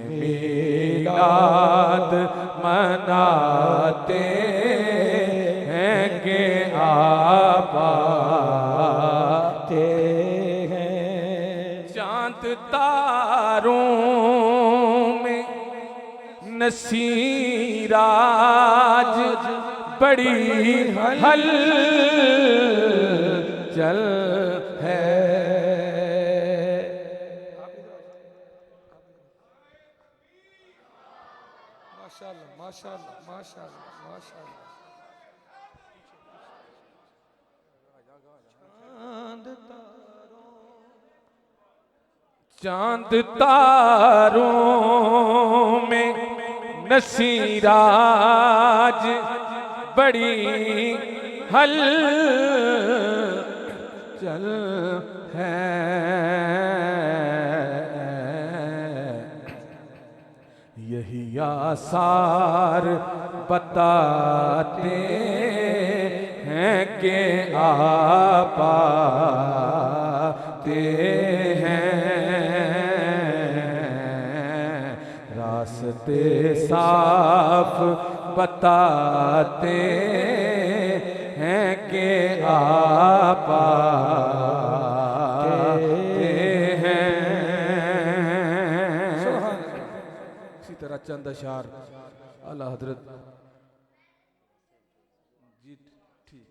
मीलाद मनाते हैं कि आप आते हैं। चांद तारों में नसीराज बड़ी हलचल है। माशाअल्लाह माशाअल्लाह माशाअल्लाह माशाअल्लाह। चांद तारों में नसीराज बड़ी हलचल है। यही आसार बताते हैं कि आप आते हैं। रास्ते साफ बताते हैं कि आप आते हैं। इसी तरह चंद अशार आला हजरत जी ठीक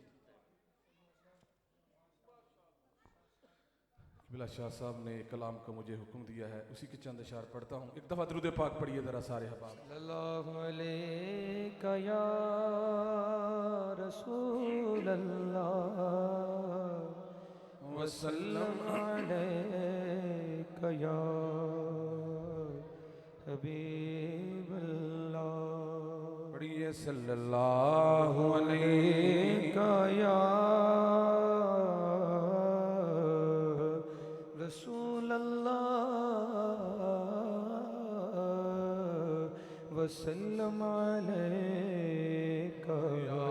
बिला शाह साहब ने कलाम का मुझे हुक्म दिया है, उसी के चंद अशार पढ़ता हूँ। एक दफ़ा दरूद पाक पढ़िए ज़रा सारे हबाब। सल्लल्लाहु अलैका या रसूल अल्लाह वसल्लम अलैका या हबीब अल्लाह। पढ़िए सल्लल्लाहु अलैका या रसूल अल्लाह वसल्लम अलैका या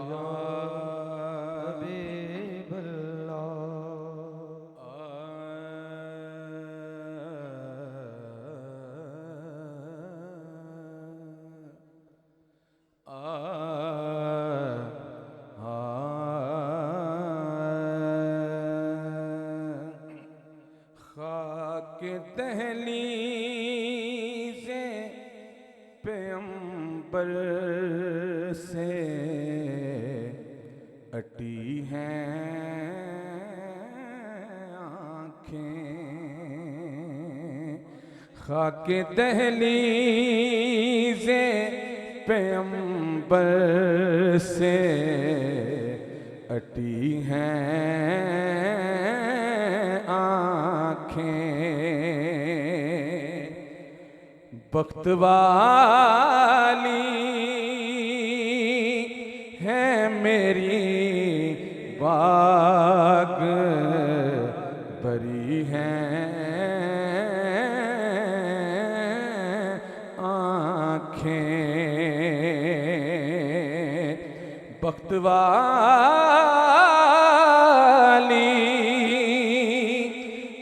हबीब दहलीज़े पैगंबर से अटी हैं आँखें। खाके दहलीज़े पैगंबर से अटी हैं आँखें। बख्त वाली है मेरी बाग बरी हैं आँखें। बख्त वाली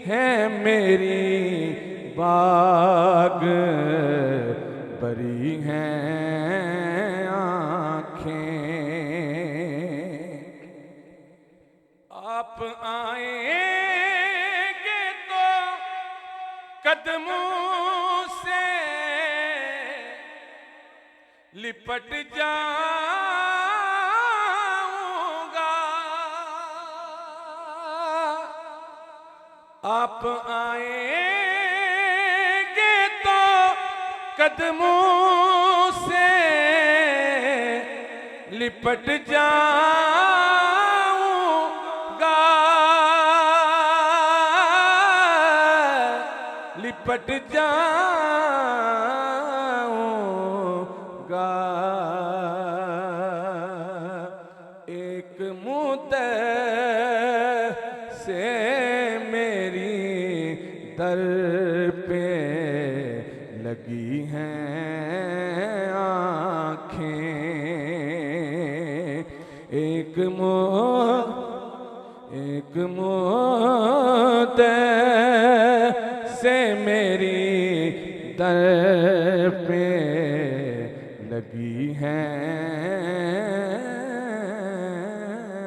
है मेरी बाग बरी हैं आँखें। आप आएंगे तो कदमों से लिपट जाऊंगा। आप आएंगे तो कदमों से लिपट जाऊंगा। लिपट जाऊंगा। एक मुद्दत से मेरी दर पे लगी हैं आँखें। एक मुद्दत से मेरी दर पे लगी हैं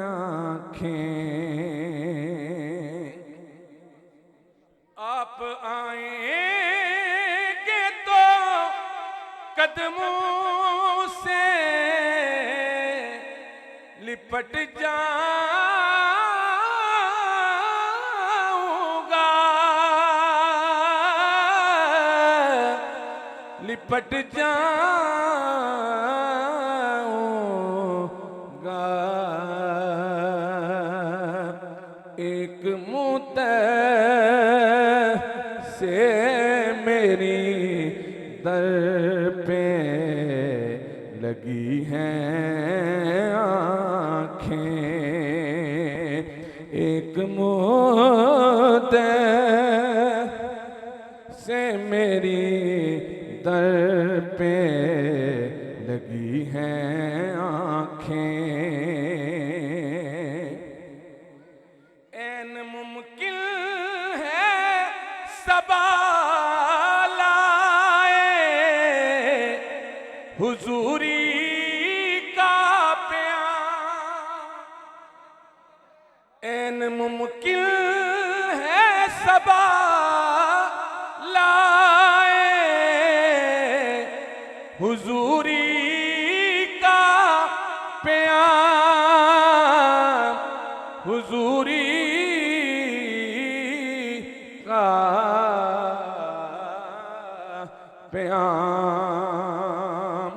आँखें। आप आएंगे तो कदमों से लिपट जाऊंगा, लिपट जाऊंगा। एक मुद्द से मेरी दर पे लगी हैं आँखें। एक मुद्दे से मेरी दर पे लगी हैं आँखें। ऐन मुमकिन है सवाल आए हुजूरी का प्यार। ऐन मुमकिन है सवाल आए हुजूरी का प्यार, हुजूरी का प्यार।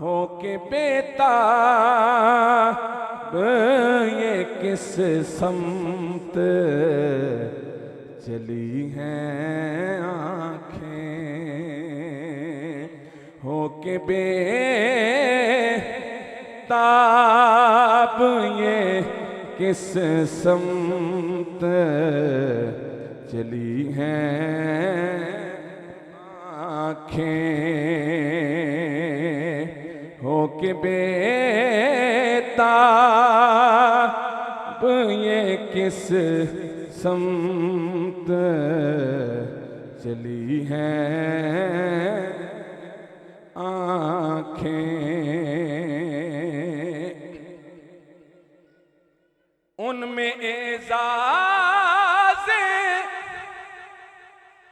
हो के बेताब ये किस समत चली हैं आँखें। हो के बेताब ये किस समत चली हैं आँखें। हो के बेताब ये किस समत चली हैं आँखें। उनमें एजाज़े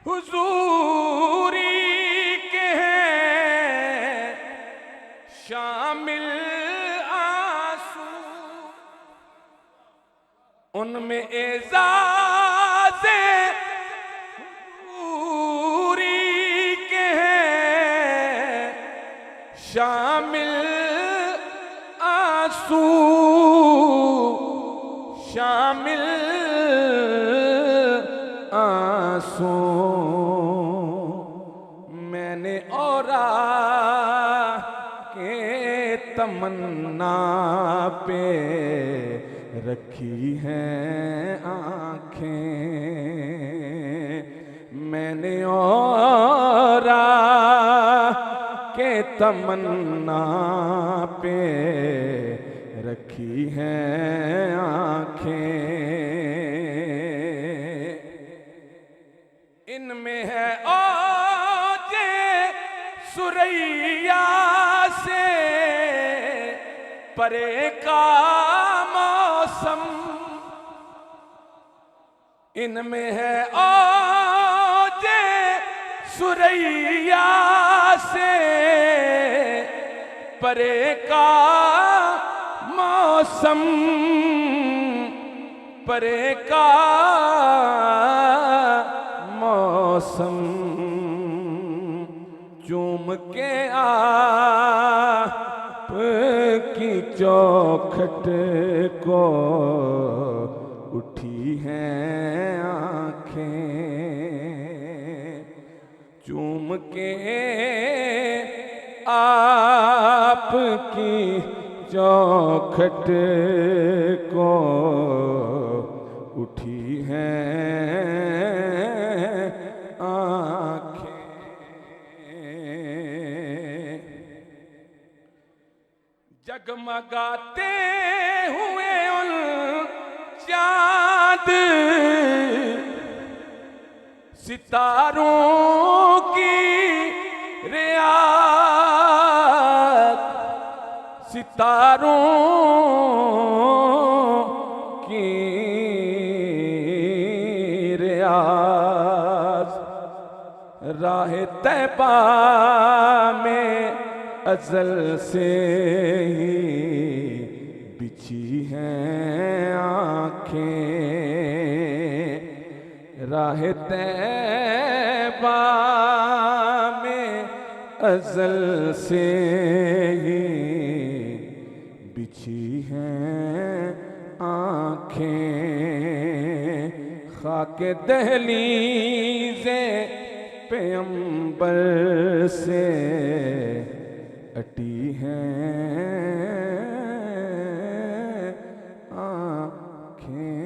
हुजूरी के हैं शामिल आंसू। उनमें एजाज़े हुजूरी के हैं शामिल आंसू, शामिल आंसू। मैंने औरा के तमन्ना पे रखी हैं आँखें। मैंने औरा के तमन्ना पे रखी हैं आँखें। इनमें है औजे सुरैया से परे का मौसम। इनमें है औजे सुरैया से परे का मौसम, परे का मौसम। चूम के आप की चौखट को उठी हैं आँखें। चूम के आपकी चौखट को उठी हैं आँखें। जगमगाते हुए उन चाँद सितारों की रियाज सितारों की रियाज राह तैबा में अज़ल से ही बिछी हैं आँखें, राह तैबा में अज़ल से ही बिछी हैं आँखें, खाके दहलीज़े पैगंबर से अटी हैं आँखें।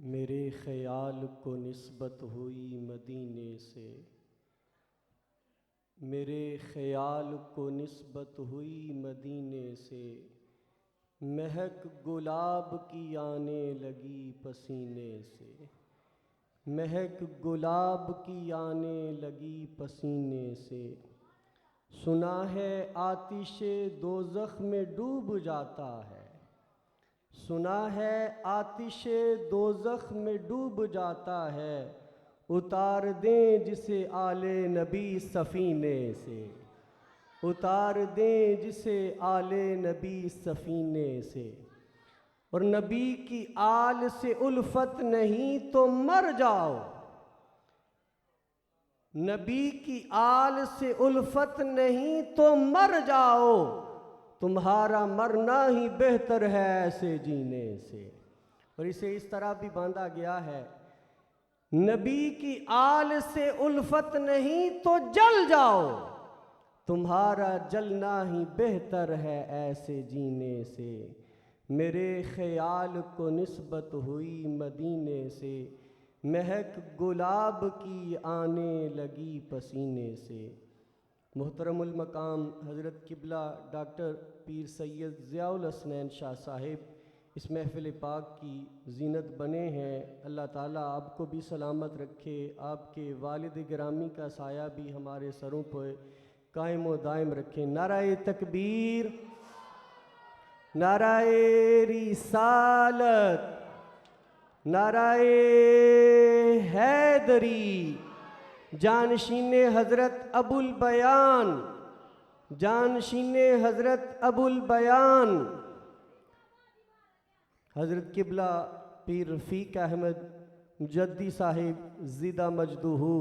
मेरे ख़याल को निस्बत हुई मदीने से, मेरे ख़याल को निस्बत हुई मदीने से, महक गुलाब की आने लगी पसीने से, महक गुलाब की आने लगी पसीने से। सुना है आतिशे दोज़ख में डूब जाता है, सुना है आतिशे दोज़ख में डूब जाता है, उतार दें जिसे आले नबी सफ़ीने से, उतार दें जिसे आले नबी सफ़ीने से। और नबी की आल से उल्फत नहीं तो मर जाओ, नबी की आल से उल्फत नहीं तो मर जाओ, तुम्हारा मरना ही बेहतर है ऐसे जीने से। और इसे इस तरह भी बांधा गया है, नबी की आल से उल्फत नहीं तो जल जाओ, तुम्हारा जलना ही बेहतर है ऐसे जीने से। मेरे ख़याल को निस्बत हुई मदीने से, महक गुलाब की आने लगी पसीने से। मोहतरमुल मकाम हज़रत किबला डॉक्टर पीर सैयद ज़ियाउल हसनैन शाह साहिब इस महफ़िल पाक की ज़ीनत बने हैं। अल्लाह ताला आपको भी सलामत रखे, आपके वालिद गिरामी का साया भी हमारे सरों पर कायम व दायम रखे। नाराए तकबीर, नाराए रिसालत, नाराए हैदरी। जानशीने हज़रत अबुल बयान, जानशीने हज़रत अबुल बयान हज़रत किबला पीर रफ़ीक अहमद मुजद्दी साहिब ज़िदा मजदूहू,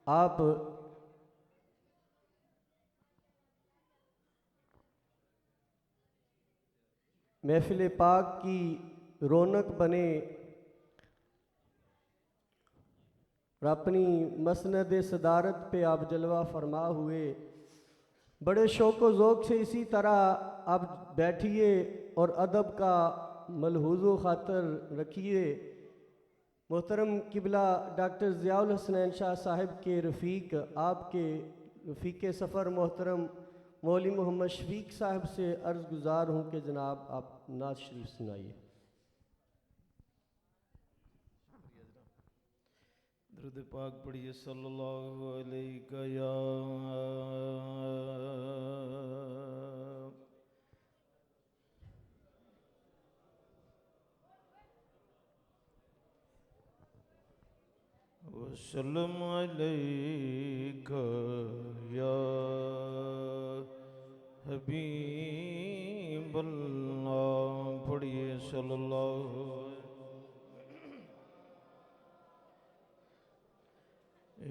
आप महफ़िल पाक की रौनक बने और अपनी मसनद सदारत पे आप जलवा फरमा हुए। बड़े शौक़ व ज़ौक़ से इसी तरह आप बैठिए और अदब का मलहूज़ ख़ातर रखिए। मोहतरम किबला डॉक्टर ज़ियाउल हसनैन शाह साहिब के रफ़ीक, आपके रफ़ीक सफ़र मोहतरम मौलवी मोहम्मद शफीक साहब से अर्ज़ गुज़ार हूँ कि जनाब आप नात शरीफ सुनाइए। दरूद पाक पढ़िए सल्लल्लाहु अलैहि या वसल्लम अलैका या हबीबल्लाह। पढ़िए सल्लल्लाहु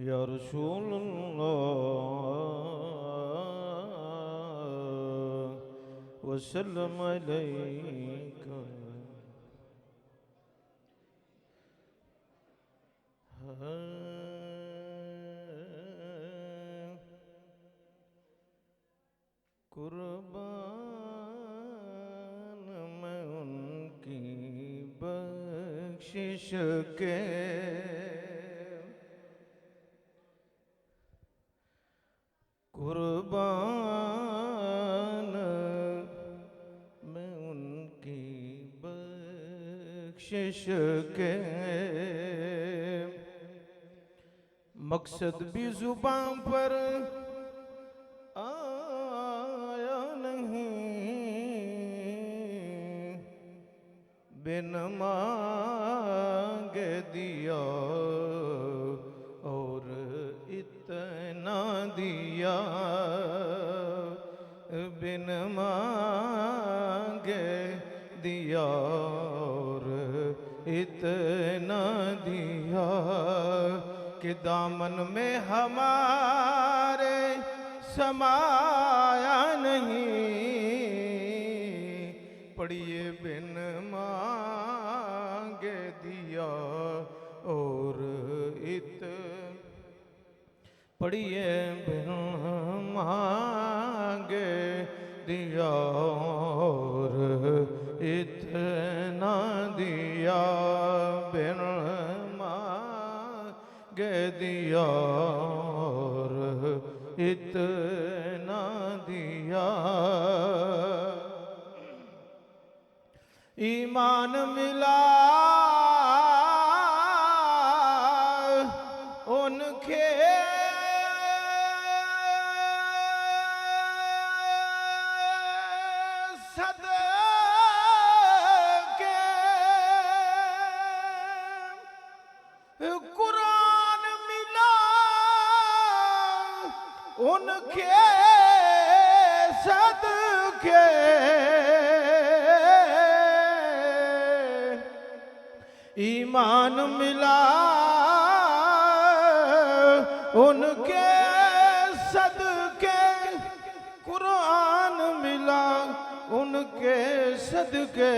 या रसूलल्लाह वसल्लम अलैका। कुर्बान मैं उनकी बख्शिश के कुर्बान मैं उनकी बख्शिश के मकसद भी जुबान पर आया नहीं, बिन मांगे दिया और इतना दिया, बिन मांगे दिया और इतना दिया कि दामन में हमारे समाया नहीं, पढ़िए बिन मांगे दिया और पढ़िए बिन मांगे दिया और इतना दिया, बिन मांगे दिया और इतना दिया। ईमान मिला उनके सदके, कुरान मिला उनके सदके, ईमान मिला उनके सदके, कुरान मिला उनके सदके,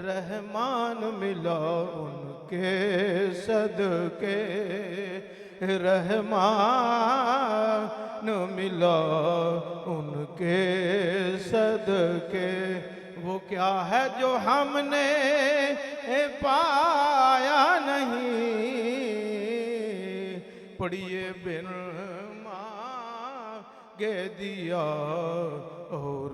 रहमान मिला उनके सदके, रहमान मिला उनके सदके। वो क्या है जो हमने पाया नहीं, पढ़िए बिन मांगे दिया और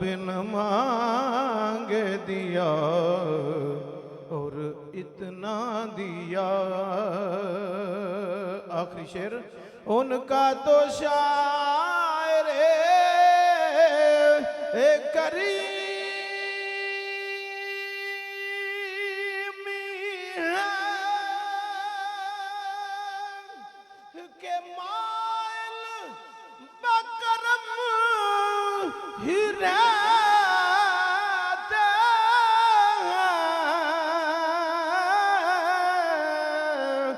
बिन मांगे दिया और इतना दिया। आखिरी शेर उनका तो शायर करीमी है के माइल बकरम ही रहते हैं।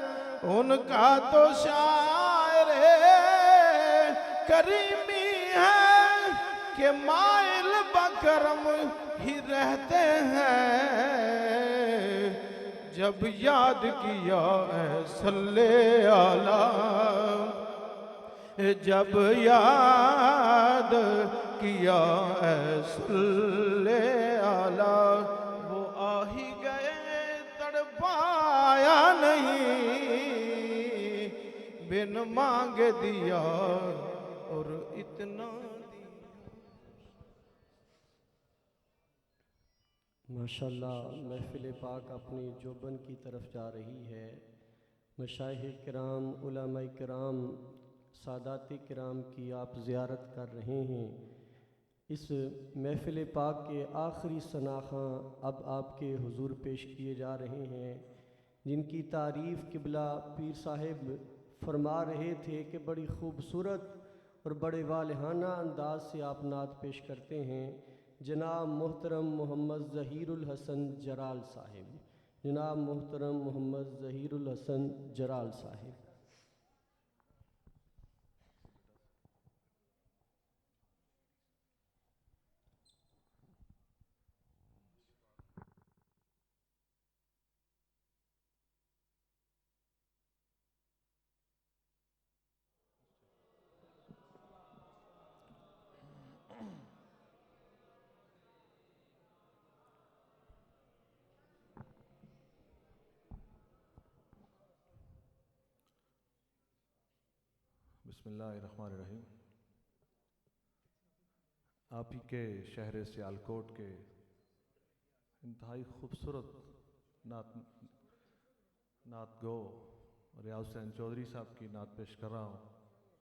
उनका तो शायर करीमी है कि माइल बकरम ही रहते हैं। जब याद किया है सल्ले आला, जब याद किया है सल्ले आला, वो आ ही गए तड़पाया नहीं, बिन मांगे दिया और इतना दिया। माशाल्लाह महफिल पाक अपनी जोबन की तरफ जा रही है। मशाइख किराम, उलमाए किराम, सादाती किराम की आप ज़ियारत कर रहे हैं। इस महफिल पाक के आखिरी सनाख़ा अब आपके हुजूर पेश किए जा रहे हैं, जिनकी तारीफ़ किबला पीर साहिब फरमा रहे थे कि बड़ी खूबसूरत और बड़े वालहाना अंदाज से आप नात पेश करते हैं। जनाब मोहतरम मोहम्मद ज़हीरुल हसन जराल साहिब, जनाब मोहतरम मोहम्मद ज़हीरुल हसन जराल साहिब। बिस्मिल्लाहिर्रहमानिर्रहीम। आप ही के शहर सियालकोट के इंतहाई खूबसूरत नात गो रियाज हुसैन चौधरी साहब की नात पेश कर रहा हूँ।